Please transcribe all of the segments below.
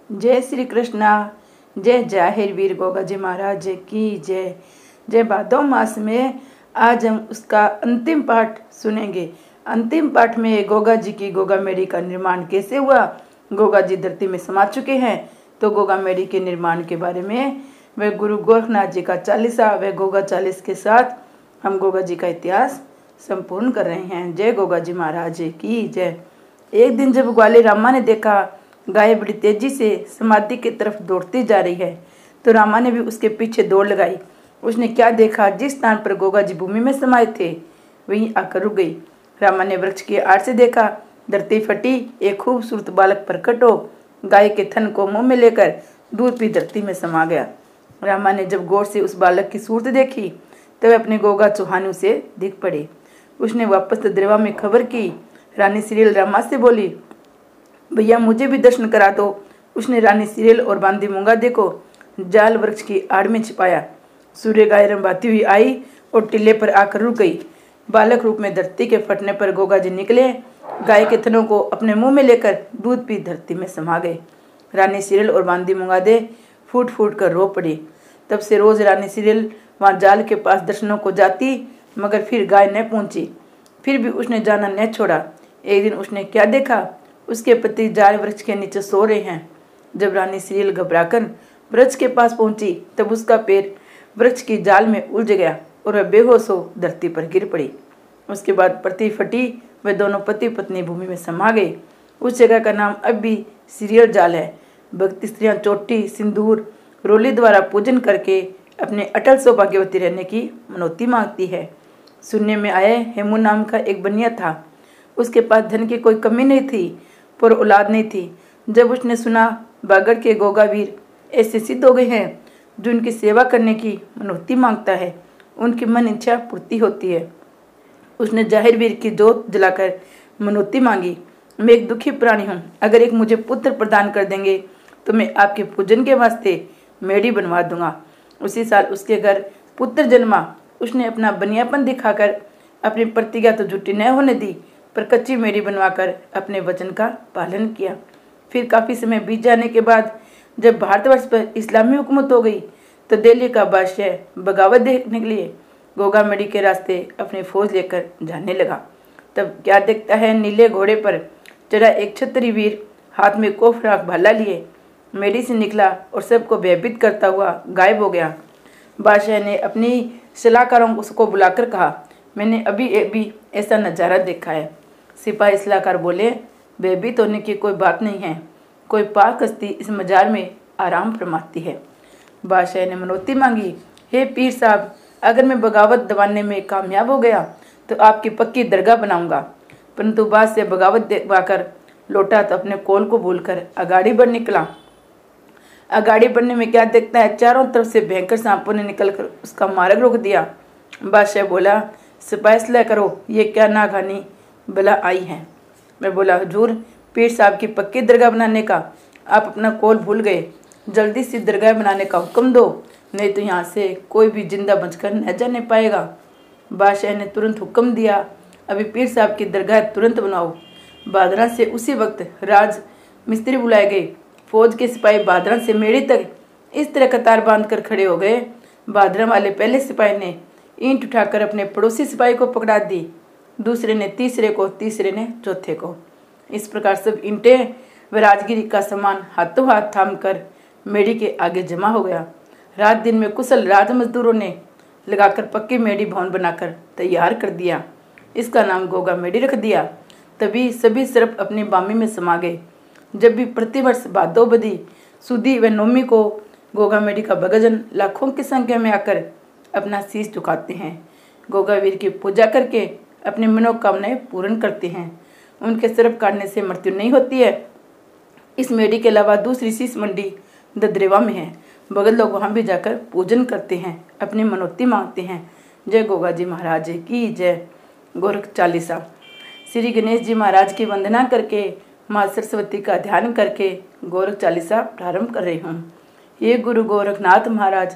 जय श्री कृष्णा। जय जाहिर वीर गोगा जी महाराज की जय। जय भादो मास में आज हम उसका अंतिम पाठ सुनेंगे। अंतिम पाठ में गोगा जी की गोगा मेडी का निर्माण कैसे हुआ, गोगा जी धरती में समा चुके हैं, तो गोगा मेडी के निर्माण के बारे में वह गुरु गोरखनाथ जी का चालीसा व गोगा चालीस के साथ हम गोगा जी का इतिहास संपूर्ण कर रहे हैं। जय गोगा जी महाराज की जय। एक दिन जब ग्वाले रामा ने देखा गाय बड़ी तेजी से समाधि की तरफ दौड़ती जा रही है, तो रामा ने भी उसके पीछे दौड़ लगाई। उसने क्या देखा, जिस स्थान पर गोगा जी भूमि में समाये थे वहीं आकर रुक गई। रामा ने वृक्ष की आड़ से देखा, धरती फटी, एक खूबसूरत बालक प्रकट हो गाय के थन को मुंह में लेकर दूध पी धरती में समा गया। रामा ने जब गौर से उस बालक की सूरत देखी तब तो अपने गोगा चौहानों से दिख पड़े। उसने वापस द्रेवा में खबर की। रानी सीरियल रामा से बोली, भैया मुझे भी दर्शन करा दो। उसने रानी सीरियल और बांदी मूंगादे को जाल वृक्ष की आड़ में छिपाया। सूर्य गाय रंभाती हुई आई और टिल्ले पर आकर रुक गई। बालक रूप में धरती के फटने पर गोगा जी निकले, गाय के थनों को अपने मुंह में लेकर दूध पी धरती में समा गए। रानी सीरियल और बांदी मूंगादे फूट फूट कर रो पड़ी। तब से रोज रानी सीरियल वहां जाल के पास दर्शनों को जाती, मगर फिर गाय न पहुंची। फिर भी उसने जाना न छोड़ा। एक दिन उसने क्या देखा, उसके पति जाल वृक्ष के नीचे सो रहे हैं। जब रानी सीरियल घबराकर वृक्ष के पास पहुंची तब उसका पैर वृक्ष की जाल में उलझ गया और वह बेहोश हो धरती पर गिर पड़ी। उसके बाद पृथ्वी फटी, वे दोनों पति पत्नी भूमि में समा गए। उस जगह का नाम अब भी सीरियल जाल है। भक्ति स्त्रियां चोटी, सिंदूर, रोली द्वारा पूजन करके अपने अटल सौभाग्यवती रहने की मनौती मांगती है। सुनने में आया, हेमू नाम का एक बनिया था। उसके पास धन की कोई कमी नहीं थी, पर औलाद नहीं थी। जब उसने सुना बागड़ के गोगा वीर ऐसे सिद्ध हो गए हैं जो उनकी सेवा करने की मनौती मांगता है, उनकी मन इच्छा पूर्ति होती है, उसने जाहिर वीर की जोत जलाकर मनौती मांगी। मैं एक दुखी प्राणी हूँ, अगर एक मुझे पुत्र प्रदान कर देंगे तो मैं आपके पूजन के वास्ते मेढ़ी बनवा दूंगा। उसी साल उसके घर पुत्र जन्मा। उसने अपना बनियापन दिखाकर अपनी प्रतिज्ञा तो झूठी न होने दी, पर कच्ची मेढ़ी बनवाकर अपने वचन का पालन किया। फिर काफ़ी समय बीत जाने के बाद जब भारतवर्ष पर इस्लामी हुकूमत हो गई तो दिल्ली का बादशाह बगावत देखने के लिए गोगा मेढ़ी के रास्ते अपनी फौज लेकर जाने लगा। तब क्या देखता है, नीले घोड़े पर चढ़ा एक क्षत्रिय वीर हाथ में कोफराक भाला लिए मेढ़ी से निकला और सबको भयभीत करता हुआ गायब हो गया। बादशाह ने अपनी सलाहकारों को बुलाकर कहा, मैंने अभी ऐसा नज़ारा देखा है। सिपाही सलाहकार बोले, भयभीत होने की कोई बात नहीं है, कोई पाक हस्ती इस मजार में आराम फरमाती है। बादशाह ने मनौती मांगी, हे पीर साहब, अगर मैं बगावत दबाने में कामयाब हो गया तो आपकी पक्की दरगाह बनाऊंगा। परंतु बादशाह बगावत दबाकर लौटा तो अपने कौल को भूलकर अगाड़ी बढ़ निकला। अगाड़ी बढ़ने में क्या देखता है, चारों तरफ से भयंकर सांपों ने निकलकर उसका मार्ग रोक दिया। बादशाह बोला, सिपाही सलाह करो, ये क्या नागानी बला आई है। मैं बोला, हुजूर, पीर साहब की पक्की दरगाह बनाने का आप अपना कौल भूल गए, जल्दी से दरगाह बनाने का हुक्म दो, नहीं तो यहाँ से कोई भी जिंदा बचकर न जाने पाएगा। बादशाह ने तुरंत हुक्म दिया, अभी पीर साहब की दरगाह तुरंत बनाओ। बादरा से उसी वक्त राज मिस्त्री बुलाए गए। फौज के सिपाही बादरा से मेढ़ी तक इस तरह कतार बांध कर खड़े हो गए। बादरा वाले पहले सिपाही ने ईंट उठाकर अपने पड़ोसी सिपाही को पकड़ा दी, दूसरे ने तीसरे को, तीसरे ने चौथे को। इस प्रकार सब ईंटें व राजगिरी का सामान हाथों हाथ थाम कर मेढ़ी के आगे जमा हो गया। रात दिन में कुशल राज मजदूरों ने लगाकर पक्की मेढ़ी भवन बनाकर तैयार कर दिया। इसका नाम गोगा मेढ़ी रख दिया। तभी सभी सिर्फ अपनी बामी में समा गए। जब भी प्रतिवर्ष भादो बदी, सुदी व नौमी को गोगा मेढ़ी का भक्तजन लाखों की संख्या में आकर अपना शीश झुकाते हैं। गोगा वीर की पूजा करके अपनी मनोकामनाएं पूर्ण करते हैं। उनके सिर्फ काटने से मृत्यु नहीं होती है। इस मेढ़ी के अलावा दूसरी शीश मंडी ददरेवा में है। भगत लोग वहां भी जाकर पूजन करते हैं, अपनी मनौती मांगते हैं। जय गोगा जी महाराज की जय। गोरख चालीसा। श्री गणेश जी महाराज की वंदना करके, माँ सरस्वती का ध्यान करके गोरख चालीसा प्रारंभ कर रही हूँ। ये गुरु गोरखनाथ महाराज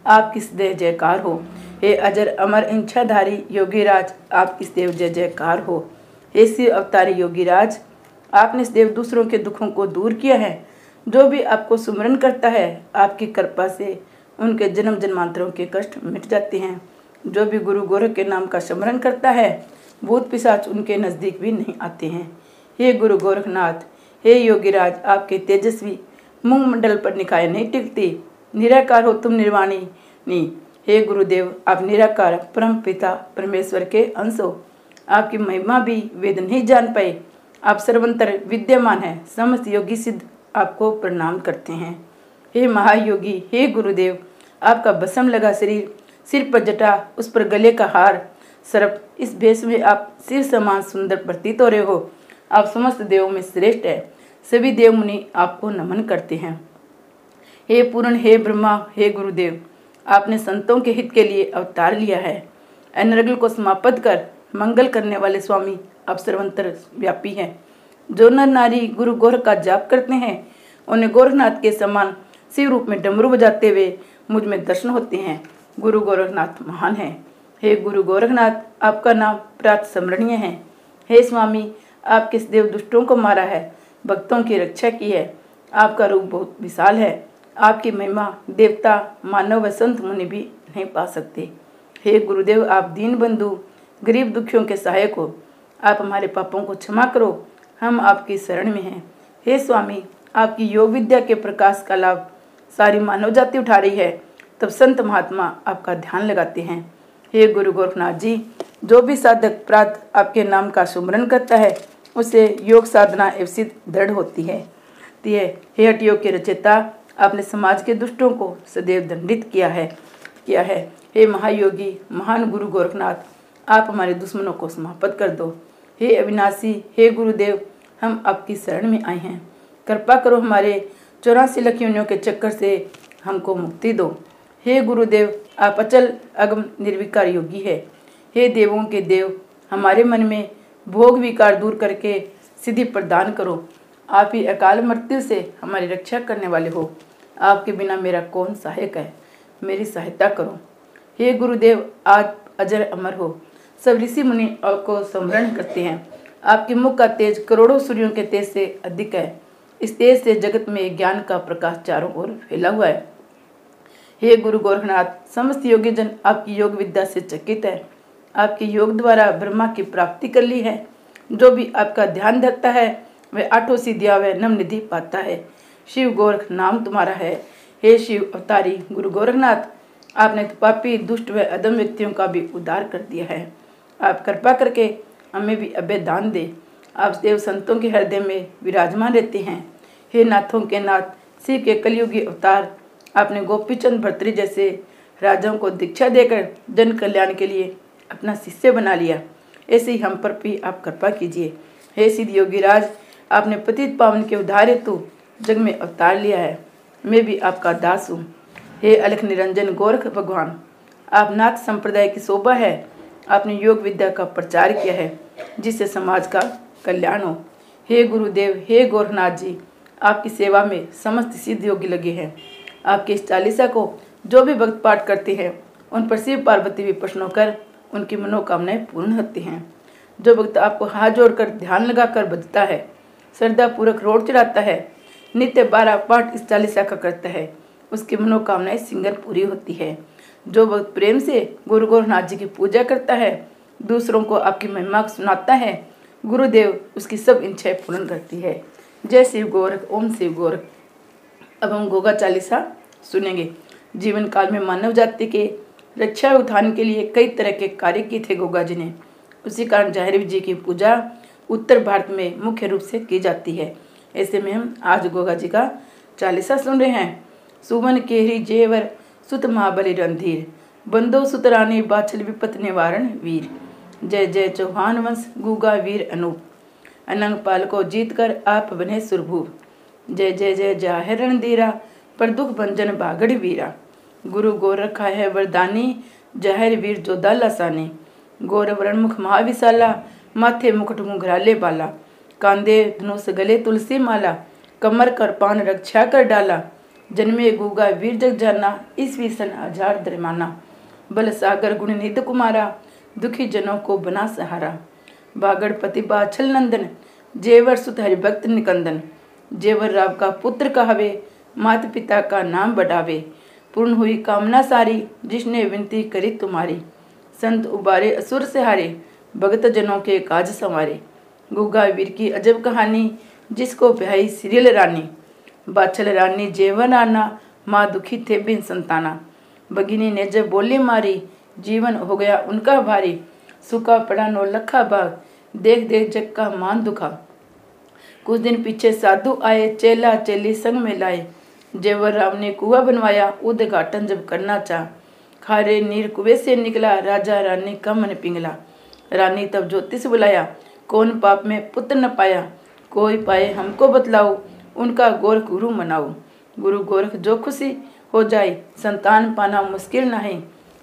आपकी सदैव जयकार हो। हे अजर अमर इंछाधारी योगीराज, आपकी सदैव जय जयकार हो। हे शिव अवतारी योगीराज, आपने सदैव दूसरों के दुखों को दूर किया है। जो भी आपको सुमरन करता है आपकी कृपा से उनके जन्म जन्मांतरों के कष्ट मिट जाते हैं। जो भी गुरु गोरख के नाम का स्मरण करता है भूत पिशाच उनके नज़दीक भी नहीं आते हैं। हे गुरु गोरखनाथ, हे योगीराज, आपके तेजस्वी मुखमंडल पर निकाय नहीं टिकती, निराकार हो तुम निर्वाणी नी। हे गुरुदेव, आप निराकार परम पिता परमेश्वर के अंश हो, आपकी महिमा भी वेद नहीं जान पाए। आप सर्वंतर विद्यमान हैं, समस्त योगी सिद्ध आपको प्रणाम करते हैं। हे महायोगी, हे गुरुदेव, आपका भस्म लगा शरीर, सिर पर जटा, उस पर गले का हार, सर्प, इस भेष में आप सिर समान सुंदर प्रतीत हो रहे हो। आप समस्त देवों में श्रेष्ठ है, सभी देव मुनि आपको नमन करते हैं। हे पूर्ण, हे ब्रह्मा, हे गुरुदेव, आपने संतों के हित के लिए अवतार लिया है। अनर्गल को समाप्त कर मंगल करने वाले स्वामी आप सर्वंतर व्यापी हैं। जो नर नारी गुरु गोरख का जाप करते हैं उन्हें गोरखनाथ के समान शिव रूप में डमरू बजाते हुए मुझ में दर्शन होते हैं। गुरु गोरखनाथ महान है। हे गुरु गोरखनाथ, आपका नाम प्रात स्मरणीय है। हे स्वामी, आप किस देव दुष्टों को मारा है, भक्तों की रक्षा की है। आपका रूप बहुत विशाल है, आपकी महिमा देवता, मानव व संत मुनि भी नहीं पा सकते। हे गुरुदेव, आप दीन बंधु, गरीब दुखियों के सहायक हो, आप हमारे पापों को क्षमा करो, हम आपकी शरण में हैं। हे स्वामी, आपकी योग विद्या के प्रकाश का लाभ सारी मानव जाति उठा रही है, तब संत महात्मा आपका ध्यान लगाते हैं। हे गुरु गोरखनाथ जी, जो भी साधक प्रातः आपके नाम का सुमरन करता है उसे योग साधना एवं दृढ़ होती है। हे हठयोग के रचयिता, आपने समाज के दुष्टों को सदैव दंडित किया है। हे महायोगी, महान गुरु गोरखनाथ, आप हमारे दुश्मनों को समाप्त कर दो। हे अविनाशी, हे गुरुदेव, हम आपकी शरण में आए हैं, कृपा करो, हमारे 84 लाख योनियों के चक्कर से हमको मुक्ति दो। हे गुरुदेव, आप अचल अगम निर्विकार योगी है। हे देवों के देव, हमारे मन में भोग विकार दूर करके सिद्धि प्रदान करो। आप ही अकाल मृत्यु से हमारी रक्षा करने वाले हो, आपके बिना मेरा कौन सहायक है, मेरी सहायता करो। हे गुरुदेव, आज अजर अमर हो, सब ऋषि मुनि आपको स्मरण करते हैं। आपके मुख का तेज करोड़ों सूर्यों के तेज से अधिक है। इस तेज से जगत में ज्ञान का प्रकाश चारों ओर फैला हुआ है। हे गुरु गोरखनाथ, समस्त योगी जन आपकी योग विद्या से चकित है। आपके योग द्वारा ब्रह्मा की प्राप्ति कर ली है। जो भी आपका ध्यान धरता है वह 8 सिद्धियां व नव निधि पाता है। शिव गोरख नाम तुम्हारा है। हे शिव अवतारी गुरु गोरखनाथ, आपने तो पापी दुष्ट व अधम व्यक्तियों का भी उद्धार कर दिया है। आप कृपा करके हमें भी अभय दान दे। आप देव संतों के हृदय में विराजमान रहते हैं। हे नाथों के नाथ, शिव के कलयुगी अवतार, आपने गोपीचंद भर्तृ जैसे राजाओं को दीक्षा देकर जन कल्याण के लिए अपना शिष्य बना लिया। ऐसे ही हम पर भी आप कृपा कीजिए। हे सिद्ध योगीराज, आपने पतित पावन के उद्धार हेतु जग में अवतार लिया है। मैं भी आपका दास हूँ। हे अलख निरंजन गोरख भगवान, आप नाथ संप्रदाय की शोभा है। आपने योग विद्या का प्रचार किया है जिससे समाज का कल्याण हो। हे गुरुदेव, हे गोरखनाथ जी, आपकी सेवा में समस्त सिद्ध योगी लगे हैं। आपके इस चालीसा को जो भी भक्त पाठ करते हैं उन पर शिव पार्वती भी प्रसन्न होकर उनकी मनोकामनाएं पूर्ण होती हैं। जो भक्त आपको हाथ जोड़कर ध्यान लगाकर बजता है, श्रद्धा पूर्वक रोड चढ़ाता है, नित्य 12 पाठ इस चालीसा का करता है, उसकी मनोकामनाएं शीघ्र पूरी होती है। जो भक्त प्रेम से गुरु गोरखनाथ जी की पूजा करता है, दूसरों को आपकी महिमा सुनाता है, गुरुदेव उसकी सब इच्छाएं पूर्ण करती है। जय शिव गोरख, ओम शिव गोरख। अब हम गोगा चालीसा सुनेंगे। जीवन काल में मानव जाति के रक्षा उत्थान के लिए कई तरह के कार्य किए थे गोगा जी ने। उसी कारण जाहिर जी की पूजा उत्तर भारत में मुख्य रूप से की जाती है। ऐसे में हम आज गोगा जी का चालीसा सुन रहे हैं। सुमन केहरी जेवर सुत महाबली रणधीर, बंदो सुतरानी बाछल विपत निवारण वीर। जय जय चौहान वंश गुगा वीर अनूप, अनंग पाल को जीत कर आप बने सुरभूप। जय जय जय जाहिर रणधीरा, पर दुख भंजन बागड़ वीरा। गुरु गोरखा है वरदानी, जाहिर वीर जोधा लसानी। गौरवरण मुख महाविशाला, माथे मुकुट घुंघराले बाला। कांधे धनुष गले तुलसी माला, कमर कर पान रक्षा कर डाला। जन्मे गुगा वीर जग जाना, ईस्वी सन 1000 दरमाना। बल सागर गुण निध कुमारा, दुखी जनों को बना सहारा। बागड़पति बाछल नंदन, जेवर सुत हरिभक्त निकंदन। जेवर राव का पुत्र कहावे, माता पिता का नाम बढ़ावे। पूर्ण हुई कामना सारी, जिसने विनती करी तुम्हारी। संत उबारे असुर से हारे, भगत जनों के काज संवारे। गुग्गा वीर की अजब कहानी, जिसको ब्याही सीरियल रानी। बाछल रानी जेवन आना, माँ दुखी थे बिन संताना। भगिनी ने जब बोली मारी, जीवन हो गया उनका भारी। सूखा पड़ा नौ लखा बाग, देख देख जग का मान दुखा। कुछ दिन पीछे साधु आए, चेला चेली संग में लाए। जेवर राव ने कुआं बनवाया, उद्घाटन जब करना चाह। खारे नीर कुएं से निकला, राजा रानी का मन पिंगला। रानी तब ज्योतिष बुलाया, कौन पाप में पुत्र न पाया। कोई पाए हमको बतलाओ, उनका गोरख गुरु मनाओ। गुरु गोरख जो खुशी हो जाए, संतान पाना मुश्किल न है।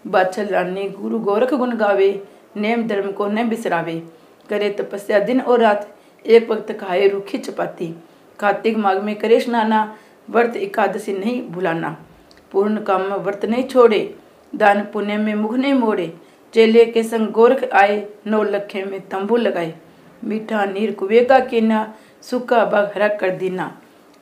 बाछल रानी गुरु गोरख गुण गावे, नेम धर्म को न बिसरावे। करे तपस्या दिन और रात, एक वक्त खाए रूखी चपाती। कार्तिक माघ में करे स्नाना, व्रत एकादशी नहीं भुलाना। पूर्ण काम में व्रत नहीं छोड़े, दान पुण्य में मुख नहीं मोड़े। चेले के संग गोरख आए, 9 लखे में तंबू लगाए। मीठा नीर कुएं का कीना, सूखा बाग हरा कर दीना।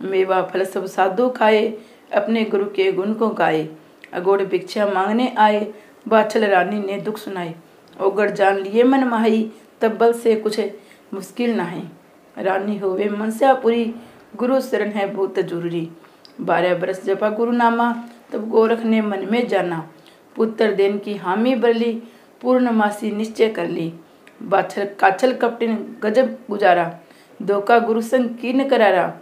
मेवा फल सब साधु खाए, अपने गुरु के गुण को गाए। अगोड़ भिक्षा मांगने आए, बाछल रानी ने दुख सुनाए। ओगड़ जान लिए मन माही, तब बल से कुछ मुश्किल न है। रानी होवे मनस्यापुरी, गुरु शरण है बहुत जरूरी। 12 बरस जपा गुरु नामा, तब गोरख ने मन में जाना। पुत्र देन की हामी बरली, पूर्णमासी निश्चय कर ली। बाछल काछल कपटिन गजब गुजारा, धोखा गुरु संग कीन करारा।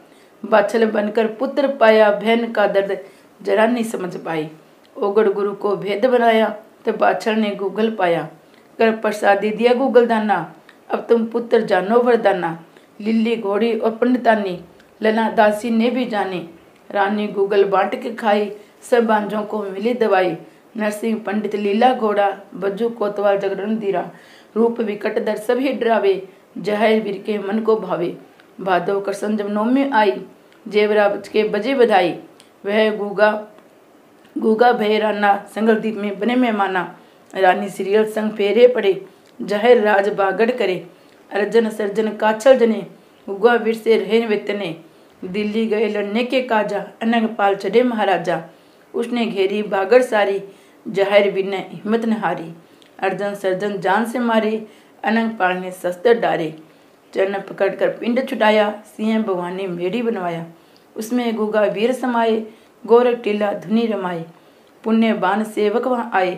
बाछल बनकर पुत्र पाया, बहन का दर्द जरा नहीं समझ पाई। ओगड़ गुरु को भेद बनाया, तब बाछल ने गूगल पाया। कर प्रसादी दिया गूगल दाना, अब तुम पुत्र जानो वरदाना। लिल्ली घोड़ी और पंडितानी, लला दासी ने भी जानी। रानी गूगल बांट के खाई, सब बांझों को मिली दवाई। नरसिंह पंडित लीला घोड़ा, बज्जू कोतवाल जगरण दीरा। रूप विकट दर सभी डरावे, जहर वीर के मन को भावे। भादव कर संजम नौमी आई, जेवरा के बजे बधाई। वह गूगा भय राना, संगल दीप में बने मेहमाना। रानी सीरियल संग फेरे पड़े, जहर राज बागड़ करे। अर्जन सर्जन काछल जने, गुग्गा वीर से रहे वेतने। दिल्ली गए लड़ने के काजा, अनंग पाल चढ़े महाराजा। उसने घेरी बागड़ सारी, जहर वीर ने हिम्मत न हारी। अर्जन सर्जन जान से मारे, अनंग पाल ने शस्त्र डारे। चरण पकड़ कर पिंड छुटाया, सिंह भवानी मेड़ी बनवाया। उसमें गुग्गा वीर समाये, गोरख टीला धुनी रमाए। पुण्य बान सेवक वहाँ आए,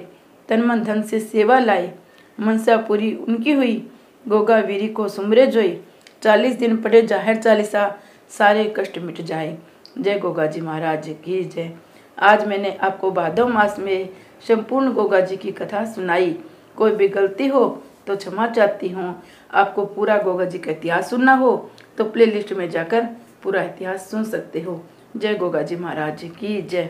तन मन धन से सेवा लाए। मनसा पूरी उनकी हुई, गोगा वीरी को सुमरे जोई। 40 दिन पढ़े जाहिर चालीसा, सारे कष्ट मिट जाए। जय गोगा जी महाराज की जय। आज मैंने आपको भादव मास में संपूर्ण गोगा जी की कथा सुनाई। कोई भी गलती हो तो क्षमा चाहती हूँ। आपको पूरा गोगा जी का इतिहास सुनना हो तो प्लेलिस्ट में जाकर पूरा इतिहास सुन सकते हो। जय गोगा जी महाराज की जय।